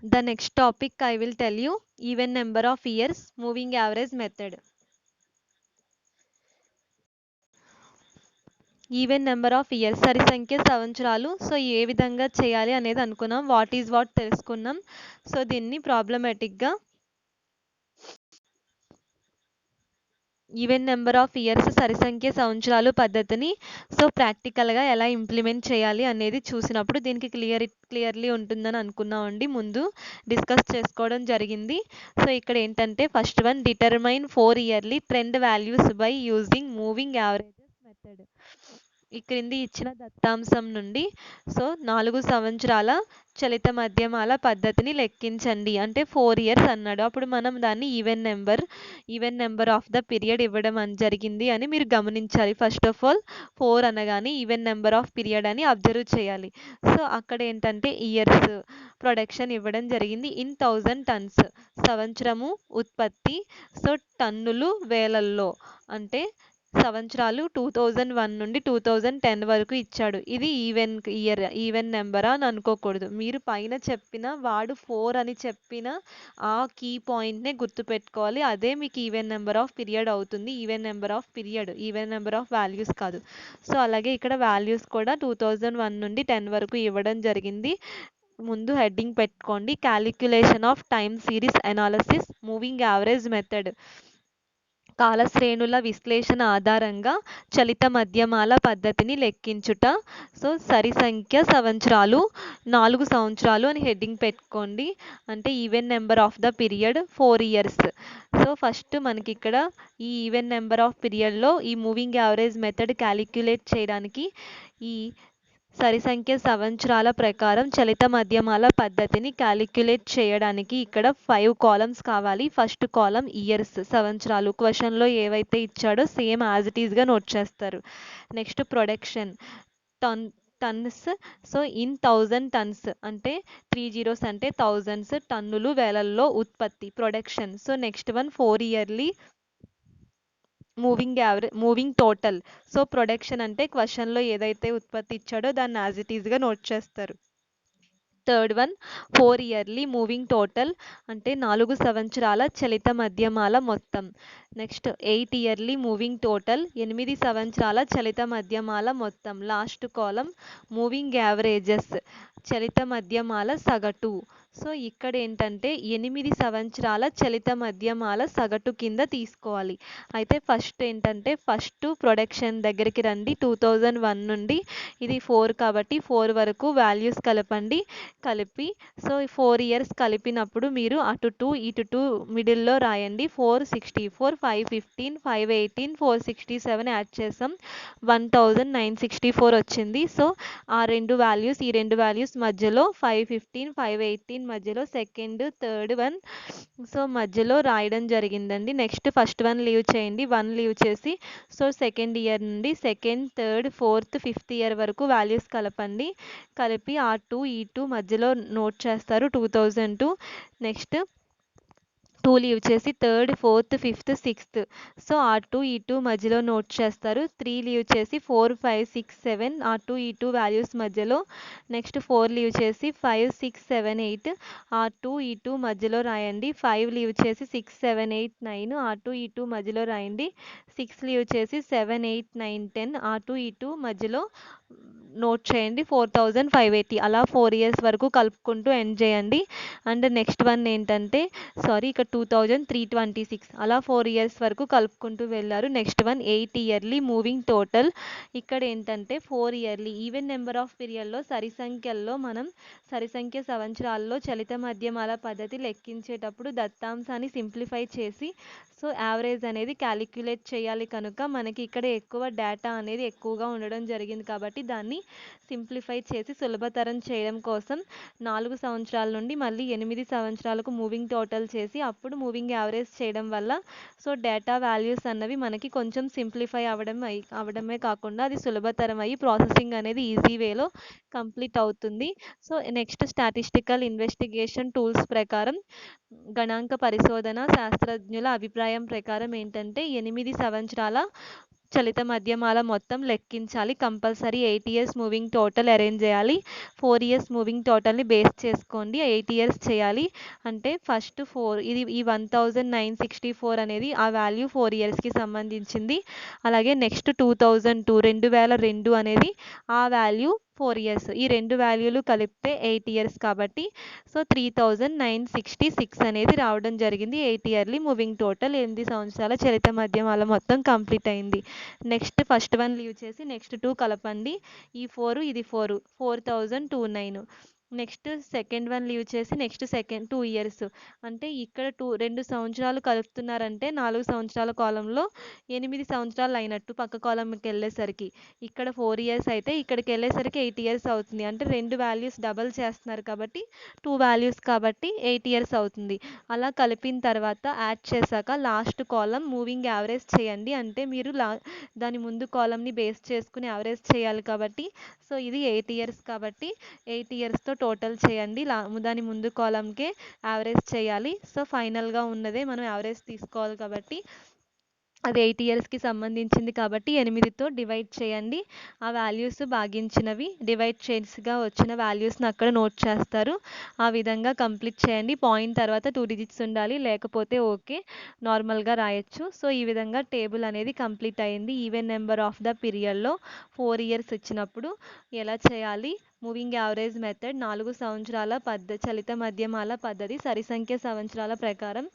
The next topic I will tell you even number of years moving average method. Even number of years సరి సంఖ్య సంవత్సరాలు. So ఏ విధంగా చేయాలి అనేది అనుకున్నాం. వాట్ ఈజ్ వాట్ తెలుసుకున్నాం. సో దీన్ని ప్రాబ్లమాటిక్గా ఈవెన్ నెంబర్ ఆఫ్ ఇయర్స్ సరి సంఖ్య సంవత్సరాలు పద్ధతిని సో ప్రాక్టికల్గా ఎలా ఇంప్లిమెంట్ చేయాలి అనేది చూసినప్పుడు దీనికి క్లియర్లీ ఉంటుందని అనుకున్నామండి. ముందు డిస్కస్ చేసుకోవడం జరిగింది. సో ఇక్కడ ఏంటంటే first one determine 4 yearly trend values by using moving averages method. ఈ క్రింది ఇచ్చిన దత్తాంశం నుండి సో 4 సంవత్సరాల చలిత మధ్యమాల పద్ధతిని లెక్కించండి అంటే 4 ఇయర్స్ అన్నాడు. అప్పుడు మనం దాన్ని even number of the period ఇవ్వడం అని జరిగింది అని మీరు గమనించాలి. ఫస్ట్ ఆఫ్ ఆల్ 4 అనగానే ఈవెన్ నెంబర్ ఆఫ్ పీరియడ్ అని అబ్జర్వ్ చేయాలి. సో అక్కడ ఏంటంటే ఇయర్స్ ప్రొడక్షన్ ఇవ్వడం జరిగింది ఇన్ 1000 టన్స్. సంవత్సరము ఉత్పత్తి సో టన్నులు వేలల్లో అంటే సంవత్సరాలు 2001 నుండి 2010 వరకు ఇచ్చాడు. ఇది ఈవెన్ నెంబరా అని అనుకోకూడదు. మీరు పైన చెప్పిన వాడు 4 అని చెప్పిన ఆ కీ పాయింట్నే గుర్తుపెట్టుకోవాలి. అదే మీకు ఈవెన్ నెంబర్ ఆఫ్ పీరియడ్ అవుతుంది. Even number of period, even number of values కాదు. సో అలాగే ఇక్కడ వాల్యూస్ కూడా 2001 నుండి 10 వరకు ఇవ్వడం జరిగింది. ముందు హెడ్డింగ్ పెట్టుకోండి calculation of time series analysis moving average method. కాలశ్రేణుల విశ్లేషణ ఆధారంగా చలిత మధ్యమాల పద్ధతిని లెక్కించుట. సో సరి సంఖ్య సంవత్సరాలు 4 సంవత్సరాలు అని హెడ్డింగ్ పెట్టుకోండి. అంటే even number of the period 4 years. So first మనకి ఇక్కడ ఈ ఈవెన్ నెంబర్ ఆఫ్ పీరియడ్లో ఈ మూవింగ్ యావరేజ్ మెథడ్ క్యాలిక్యులేట్ చేయడానికి ఈ సరి సంఖ్య సంవత్సరాల ప్రకారం చలిత మధ్యమాల పద్ధతిని క్యాలిక్యులేట్ చేయడానికి ఇక్కడ 5 కాలమ్స్ కావాలి. ఫస్ట్ కాలం ఇయర్స్ సంవత్సరాలు, క్వశ్చన్లో ఏవైతే ఇచ్చాడో సేమ్ యాజ్ ఇట్ ఈస్గా నోట్ చేస్తారు. Next production turns. So in 1000 turns అంటే 3 జీరోస్ అంటే థౌజండ్స్, టన్నులు వేలల్లో ఉత్పత్తి production. So next one 4 yearly moving total. So production అంటే క్వశ్చన్లో ఏదైతే ఉత్పత్తి ఇచ్చాడో దాన్ని యాజ్ ఇట్ ఈస్గా నోట్ చేస్తారు. Third one 4 yearly moving total అంటే 4 సంవత్సరాల చలిత మధ్యమాల మొత్తం. నెక్స్ట్ 8 ఇయర్లీ మూవింగ్ టోటల్ 8 సంవత్సరాల చలిత మధ్యమాల మొత్తం. లాస్ట్ కాలం మూవింగ్ యావరేజెస్ చలిత మధ్యమాల సగటు. సో ఇక్కడ ఏంటంటే 8 సంవత్సరాల చలిత మధ్యమాల సగటు కింద తీసుకోవాలి. అయితే ఫస్ట్ ఏంటంటే ఫస్ట్ ప్రొడక్షన్ దగ్గరికి రండి. 2001 నుండి ఇది 4 కాబట్టి 4 వరకు వాల్యూస్ కలపండి. కలిపి సో 4 ఇయర్స్ కలిపినప్పుడు మీరు అటు 2 ఇటు 2 మిడిల్లో రాయండి. 464, 515, 518, 467 యాడ్ చేసాం 1964 వచ్చింది. సో ఆ ఈ రెండు వాల్యూస్ మధ్యలో 515, 518 మధ్యలో సెకండ్ థర్డ్ వన్ సో మధ్యలో రాయడం జరిగిందండి. నెక్స్ట్ ఫస్ట్ వన్ లీవ్ చేయండి. 1 లీవ్ చేసి సో సెకండ్ ఇయర్ నుండి second, third, fourth, fifth year వరకు వాల్యూస్ కలపండి. కలిపి ఆ 2 ఈ 2 మధ్యలో నోట్ చేస్తారు 2002. నెక్స్ట్ 2 లీవ్ చేసి third, fourth, fifth, sixth so ఆ 2 ఈ 2 మధ్యలో నోట్ చేస్తారు. 3 లీవ్ చేసి 4, 5, 6, 7 ఆ 2 ఈ 2 వాల్యూస్ మధ్యలో. నెక్స్ట్ 4 లీవ్ చేసి 5, 6, 7, 8 ఆ 2 ఈ 2 మధ్యలో రాయండి. 5 లీవ్ చేసి 6, 7, 8, 9 ఆ 2 ఈ 2 మధ్యలో రాయండి. 6 లీవ్ చేసి 7, 8, 9, 10 ఆ 2 ఈ 2 మధ్యలో నోట్ చేయండి. 4580 అలా 4 ఇయర్స్ వరకు కలుపుకుంటూ ఎండ్ చేయండి. అండ్ నెక్స్ట్ వన్ ఏంటంటే ఇక్కడ 2326 అలా 4 ఇయర్స్ వరకు కలుపుకుంటూ వెళ్ళారు. Next one 8 yearly moving total. ఇక్కడ ఏంటంటే 4 ఇయర్లీ ఈవెన్ నెంబర్ ఆఫ్ పీరియడ్లో సరి సంఖ్య సంవత్సరాల్లో చలిత మధ్యమాల పద్ధతి లెక్కించేటప్పుడు దత్తాంశాన్ని సింప్లిఫై చేసి సో యావరేజ్ అనేది క్యాలిక్యులేట్ చేయాలి. కనుక మనకి ఇక్కడ ఎక్కువ డేటా అనేది ఎక్కువగా ఉండడం జరిగింది కాబట్టి దాన్ని సింప్లిఫై చేసి సులభతరం చేయడం కోసం 4 సంవత్సరాల నుండి మళ్ళీ 8 సంవత్సరాలకు మూవింగ్ టోటల్ చేసి అప్పుడు మూవింగ్ యావరేజ్ చేయడం వల్ల సో డేటా వాల్యూస్ అన్నవి మనకి కొంచెం సింప్లిఫై అవడమే కాకుండా అది సులభతరం అయ్యి ప్రాసెసింగ్ అనేది ఈజీ వేలో కంప్లీట్ అవుతుంది. So next statistical investigation tools ప్రకారం గణాంక పరిశోధన శాస్త్రజ్ఞుల అభిప్రాయం ప్రకారం ఏంటంటే 8 సంవత్సరాల చలిత మధ్యమాల మొత్తం లెక్కించాలి compulsory. 8 years moving total arrange చేయాలి. 4 ఇయర్స్ మూవింగ్ టోటల్ని బేస్ చేసుకోండి. 8 ఇయర్స్ చేయాలి అంటే ఫస్ట్ 4 ఈ 1964 అనేది ఆ వాల్యూ 4 ఇయర్స్కి సంబంధించింది. అలాగే నెక్స్ట్ 2002 అనేది ఆ వాల్యూ 4 ఇయర్స్. ఈ రెండు వాల్యూలు కలిపితే 8 ఇయర్స్ కాబట్టి సో 3966 అనేది రావడం జరిగింది. 8 ఇయర్లీ మూవింగ్ టోటల్ 8 సంవత్సరాల చలిత మధ్యమాల మొత్తం కంప్లీట్ అయింది. నెక్స్ట్ ఫస్ట్ వన్ లీవ్ చేసి నెక్స్ట్ 2 కలపండి. ఈ 4 ఇది 4 4029. నెక్స్ట్ సెకండ్ వన్ లీవ్ చేసి నెక్స్ట్ సెకండ్ 2 ఇయర్స్ అంటే ఇక్కడ 2 సంవత్సరాలు కలుపుతున్నారంటే 4 సంవత్సరాల కాలంలో 8 సంవత్సరాలు అయినట్టు పక్క కాలంకి వెళ్ళేసరికి. ఇక్కడ 4 ఇయర్స్ అయితే ఇక్కడికి వెళ్ళేసరికి 8 ఇయర్స్ అవుతుంది. అంటే రెండు వాల్యూస్ డబల్ చేస్తున్నారు కాబట్టి 2 వాల్యూస్ కాబట్టి 8 ఇయర్స్ అవుతుంది. అలా కలిపిన తర్వాత యాడ్ చేశాక లాస్ట్ కాలం మూవింగ్ యావరేజ్ చేయండి. అంటే మీరు దాని ముందు కాలంని బేస్ చేసుకుని యావరేజ్ చేయాలి కాబట్టి సో ఇది 8 ఇయర్స్ కాబట్టి 8 ఇయర్స్తో టోటల్ చేయండి. దాని ముందు కాలంకే యావరేజ్ చేయాలి. సో ఫైనల్గా ఉన్నదే మనం యావరేజ్ తీసుకోవాలి కాబట్టి అది 8 ఇయర్స్కి సంబంధించింది కాబట్టి 8తో డివైడ్ చేయండి. ఆ వాల్యూస్ భాగించినవి డివైడ్ చేసిగా వచ్చిన వాల్యూస్ని అక్కడ నోట్ చేస్తారు. ఆ విధంగా కంప్లీట్ చేయండి. పాయింట్ తర్వాత 2 డిజిట్స్ ఉండాలి, లేకపోతే ఓకే నార్మల్గా రాయొచ్చు. సో ఈ విధంగా టేబుల్ అనేది కంప్లీట్ అయింది. ఈవెన్ నెంబర్ ఆఫ్ ద పీరియడ్లో 4 ఇయర్స్ ఇచ్చినప్పుడు ఎలా చేయాలి, మూవింగ్ యావరేజ్ మెథడ్, 4 సంవత్సరాల చలిత మధ్యమాల పద్ధతి, సరి సంఖ్య సంవత్సరాల ప్రకారం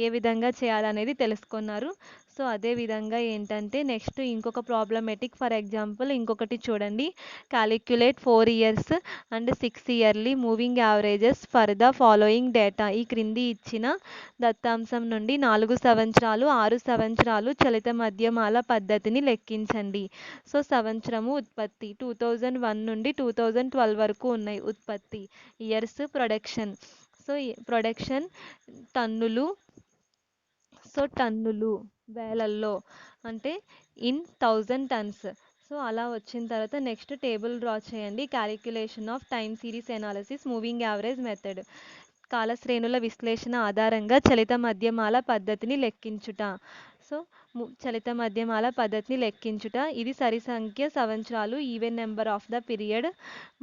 ఏ విధంగా చేయాలనేది తెలుసుకున్నారు. సో అదే విధంగా ఏంటంటే నెక్స్ట్ ఇంకొక ప్రాబ్లమేటిక్ ఫర్ ఎగ్జాంపుల్ ఇంకొకటి చూడండి. Calculate 4 years and 6 yearly moving averages for the following data. ఈ క్రింది ఇచ్చిన దత్తాంశం నుండి 4 సంవత్సరాలు 6 సంవత్సరాలు చలిత మధ్యమాల పద్ధతిని లెక్కించండి. సో సంవత్సరము ఉత్పత్తి 2001 నుండి 2012 వరకు ఉన్నాయి. ఉత్పత్తి ఇయర్స్, ప్రొడక్షన్. సో ప్రొడక్షన్ టన్నులు, సో టన్నులు వేలల్లో అంటే ఇన్ 1000 టన్స్. సో అలా వచ్చిన తర్వాత నెక్స్ట్ టేబుల్ డ్రా చేయండి. Calculation of time series analysis moving average method. కాలశ్రేణుల విశ్లేషణ ఆధారంగా చలిత మధ్యమాల పద్ధతిని లెక్కించుట. సో చలిత మధ్యమాల పద్ధతిని లెక్కించుట. ఇది సరి సంఖ్య సంవత్సరాలు, even number of the period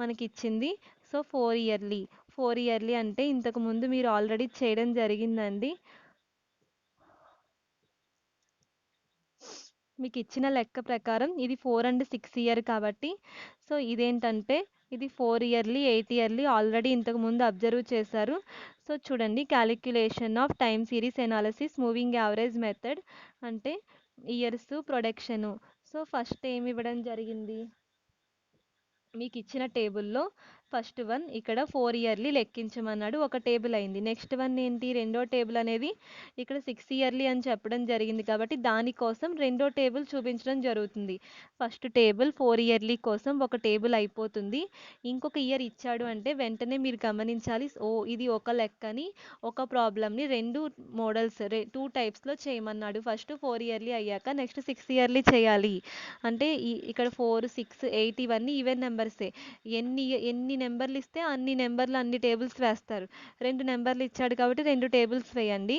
మనకి ఇచ్చింది. సో 4 ఇయర్లీ అంటే ఇంతకు ముందు మీరు ఆల్రెడీ చేయడం జరిగిందండి. మీకు ఇచ్చిన లెక్క ప్రకారం ఇది 4 అండ్ 6 ఇయర్ కాబట్టి సో ఇదేంటంటే ఇది 4 ఇయర్లీ 8 ఇయర్లీ ఆల్రెడీ ఇంతకు ముందు అబ్జర్వ్ చేశారు. సో చూడండి, calculation of time series analysis moving average method అంటే ఇయర్స్, ప్రొడక్షను. సో ఫస్ట్ ఏమి ఇవ్వడం జరిగింది, మీకు ఇచ్చిన టేబుల్లో ఫస్ట్ వన్ ఇక్కడ 4 ఇయర్లీ లెక్కించమన్నాడు, ఒక టేబుల్ అయింది. నెక్స్ట్ వన్ ఏంటి, రెండో టేబుల్ అనేది ఇక్కడ 6 ఇయర్లీ అని చెప్పడం జరిగింది కాబట్టి దానికోసం రెండో టేబుల్ చూపించడం జరుగుతుంది. ఫస్ట్ టేబుల్ 4 ఇయర్లీ కోసం ఒక టేబుల్ అయిపోతుంది. ఇంకొక ఇయర్ ఇచ్చాడు అంటే వెంటనే మీరు గమనించాలి, ఓ ఇది ఒక లెక్కని ఒక ప్రాబ్లమ్ని రెండు మోడల్స్ 2 టైప్స్లో చేయమన్నాడు. ఫస్ట్ 4 ఇయర్లీ అయ్యాక నెక్స్ట్ 6 ఇయర్లీ చేయాలి. అంటే ఇక్కడ 4, 6, 8 ఇవన్నీ ఈవెన్ నెంబర్సే. ఎన్ని నెంబర్లు ఇస్తే అన్ని నెంబర్లు అన్ని టేబుల్స్ వేస్తారు. 2 నెంబర్లు ఇచ్చాడు కాబట్టి 2 టేబుల్స్ వేయండి.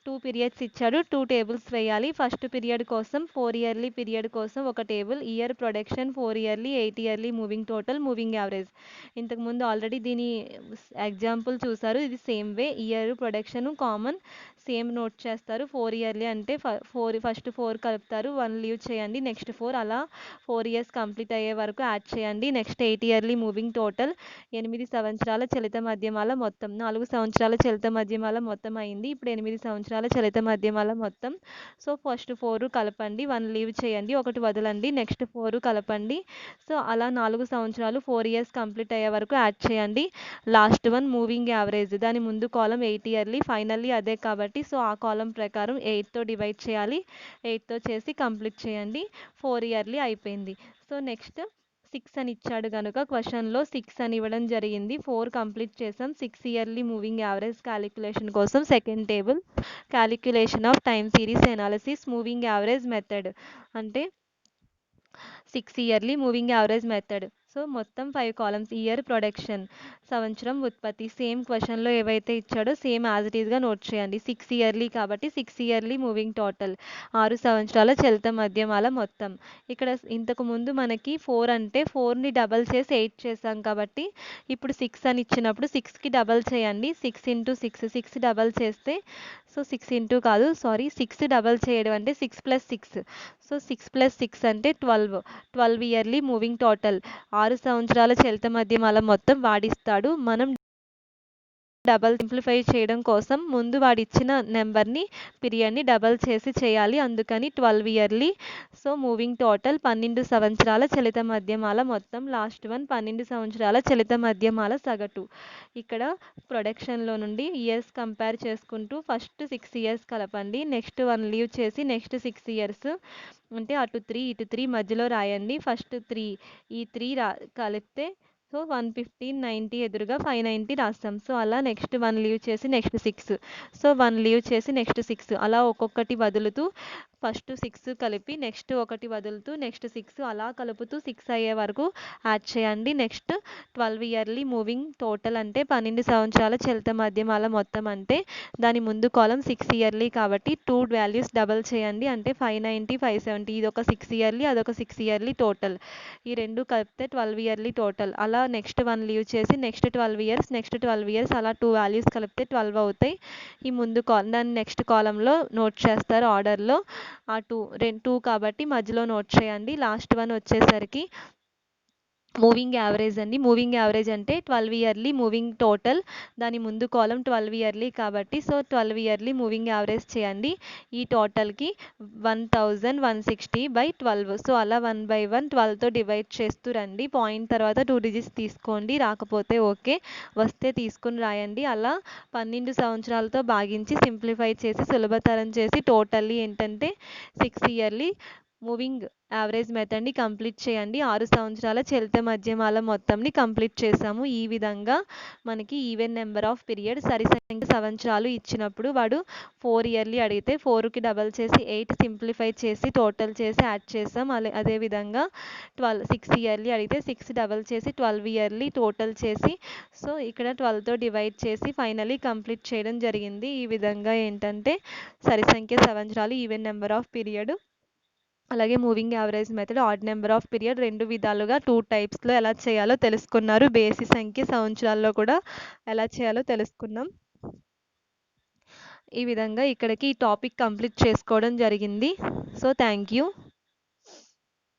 2 పీరియడ్స్ ఇచ్చాడు, 2 టేబుల్స్ వేయాలి. ఫస్ట్ పీరియడ్ కోసం 4 ఇయర్లీ పీరియడ్ కోసం ఒక table, year, production, 4 yearly 8 yearly moving total, moving average. ఇంతకుముందు ఆల్రెడీ దీని ఎగ్జాంపుల్ చూసారు. ఇది same way, year, production common same note చేస్తారు. 4 ఇయర్లీ అంటే ఫస్ట్ 4 కలుపుతారు, 1 లీవ్ చేయండి, నెక్స్ట్ 4 అలా 4 ఇయర్స్ కంప్లీట్ అయ్యే వరకు యాడ్ చేయండి. నెక్స్ట్ 8 ఇయర్లీ మూవింగ్ టోటల్ 8 సంవత్సరాల చలిత మధ్యమాల మొత్తం. 4 సంవత్సరాల చలిత మధ్యమాల మొత్తం అయింది. ఇప్పుడు 8 సంవత్సరాల చలిత మధ్యమాల మొత్తం. సో ఫస్ట్ 4 కలపండి, 1 లీవ్ చేయండి, ఒకటి వదలండి, నెక్స్ట్ 4 కలపండి. సో అలా 4 సంవత్సరాలు 4 ఇయర్స్ కంప్లీట్ అయ్యే వరకు యాడ్ చేయండి. లాస్ట్ వన్ మూవింగ్ యావరేజ్, దాని ముందు కాలం 8 ఇయర్లీ, ఫైనల్లీ అదే కాబట్టి సో ఆ కాలం ప్రకారం 8తో డివైడ్ చేయాలి. 8తో చేసి కంప్లీట్ చేయండి. 4 ఇయర్లీ అయిపోయింది. సో నెక్స్ట్ 6 అని ఇచ్చాడు కనుక క్వశ్చన్లో 6 అని ఇవ్వడం జరిగింది. 4 కంప్లీట్ చేసాం. 6 ఇయర్లీ మూవింగ్ యావరేజ్ క్యాలిక్యులేషన్ కోసం second table, calculation of time series analysis moving average method అంటే 6 yearly moving average method. So మొత్తం 5 కాలమ్స్. ఇయర్ ప్రొడక్షన్, సంవత్సరం ఉత్పత్తి. సేమ్ క్వెషన్‌లో ఏవైతే ఇచ్చాడో సేమ్ యాజ్ ఇట్ ఈస్‌గా నోట్ చేయండి. 6 ఇయర్లీ కాబట్టి 6 ఇయర్లీ మూవింగ్ టోటల్. 6 సంవత్సరాల చలిత మధ్యమాల మొత్తం. ఇక్కడ ఇంతకు ముందు మనకి 4 అంటే 4ని డబల్ చేసి 8 చేసాం కాబట్టి ఇప్పుడు 6 అని ఇచ్చినప్పుడు 6కి డబల్ చేయండి. 6 ఇంటూ 6, 6 డబల్ చేస్తే సో 6 ఇంటూ కాదు సారీ 6 డబల్ చేయడం అంటే 6 ప్లస్ 6. సో 6 ప్లస్ 6 అంటే 12. 12 ఇయర్లీ మూవింగ్ టోటల్. 6 సంవత్సరాల చలిత మధ్యమాల మొత్తం వాడిస్తాడు. మనం డబల్ సింప్లిఫై చేయడం కోసం ముందు వాడిచ్చిన నెంబర్ని పీరియడ్ని డబల్ చేసి చేయాలి. అందుకని 12 ఇయర్లీ. సో మూవింగ్ టోటల్ 12 సంవత్సరాల చలిత మధ్యమాల మొత్తం. లాస్ట్ వన్ 12 సంవత్సరాల చలిత మధ్యమాల సగటు. ఇక్కడ ప్రొడక్షన్లో నుండి ఇయర్స్ కంపేర్ చేసుకుంటూ ఫస్ట్ 6 ఇయర్స్ కలపండి. నెక్స్ట్ 1 లీవ్ చేసి నెక్స్ట్ 6 ఇయర్స్ అంటే అటు 3 ఇటు 3 మధ్యలో రాయండి. ఫస్ట్ 3 ఈ 3 కలిపితే సో 150, 90 ఎదురుగా 590 రాస్తాం. సో అలా నెక్స్ట్ 1 లీవ్ చేసి నెక్స్ట్ 6. సో 1 లీవ్ చేసి నెక్స్ట్ 6 అలా ఒక్కొక్కటి వదులుతూ ఫస్ట్ 6 కలిపి నెక్స్ట్ ఒకటి వదులుతూ నెక్స్ట్ 6 అలా కలుపుతూ 6 అయ్యే వరకు యాడ్ చేయండి. నెక్స్ట్ 12 ఇయర్లీ మూవింగ్ టోటల్ అంటే 12 సంవత్సరాల చలిత మధ్యమాల మొత్తం అంటే దాని ముందు కాలం 6 ఇయర్లీ కాబట్టి 2 వాల్యూస్ డబల్ చేయండి అంటే 590, 570. ఇది ఒక 6 ఇయర్లీ అదొక 6 ఇయర్లీ టోటల్. ఈ రెండు కలిపితే 12 ఇయర్లీ టోటల్. అలా నెక్స్ట్ 1 లీవ్ చేసి నెక్స్ట్ 12 ఇయర్స్ నెక్స్ట్ 12 ఇయర్స్ అలా 2 వాల్యూస్ కలిపితే 12 అవుతాయి. ఈ ముందు దాన్ని నెక్స్ట్ కాలంలో నోట్ చేస్తారు ఆర్డర్లో. ఆ 2 కాబట్టి మధ్యలో నోట్ చేయండి. లాస్ట్ వన్ వచ్చేసరికి మూవింగ్ యావరేజ్ అండి. మూవింగ్ యావరేజ్ అంటే 12 ఇయర్లీ మూవింగ్ టోటల్. దాని ముందు కాలం 12 ఇయర్లీ కాబట్టి సో 12 ఇయర్లీ మూవింగ్ యావరేజ్ చేయండి. ఈ టోటల్కి 1160/12. సో అలా 1/1 12తో డివైడ్ చేస్తూ రండి. పాయింట్ తర్వాత 2 డిజిట్స్ తీసుకోండి. రాకపోతే ఓకే, వస్తే తీసుకుని రాయండి. అలా 12 సంవత్సరాలతో భాగించి సింప్లిఫై చేసి సులభతరం చేసి టోటల్లీ ఏంటంటే 6 ఇయర్లీ మూవింగ్ యావరేజ్ మెథడ్ని కంప్లీట్ చేయండి. 6 సంవత్సరాల చలిత మధ్యమాల మొత్తంని కంప్లీట్ చేసాము. ఈ విధంగా మనకి ఈవెన్ నెంబర్ ఆఫ్ పీరియడ్ సరి సంఖ్య సంవత్సరాలు ఇచ్చినప్పుడు వాడు 4 ఇయర్లీ అడిగితే 4కి డబల్ చేసి 8 సింప్లిఫై చేసి టోటల్ చేసి యాడ్ చేసాం. అదేవిధంగా 6 ఇయర్లీ అడిగితే 6 డబల్ చేసి 12 ఇయర్లీ టోటల్ చేసి సో ఇక్కడ 12తో డివైడ్ చేసి ఫైనలీ కంప్లీట్ చేయడం జరిగింది. ఈ విధంగా ఏంటంటే సరి సంఖ్య సంవత్సరాలు ఈవెన్ నెంబర్ ఆఫ్ పీరియడ్ అలాగే moving average method odd number of period 2 విధాలుగా 2 టైప్స్లో ఎలా చేయాలో తెలుసుకున్నారు. బేసి సంఖ్య సంవత్సరాల్లో కూడా ఎలా చేయాలో తెలుసుకున్నాం. ఈ విధంగా ఇక్కడికి ఈ టాపిక్ కంప్లీట్ చేసుకోవడం జరిగింది. So thank you.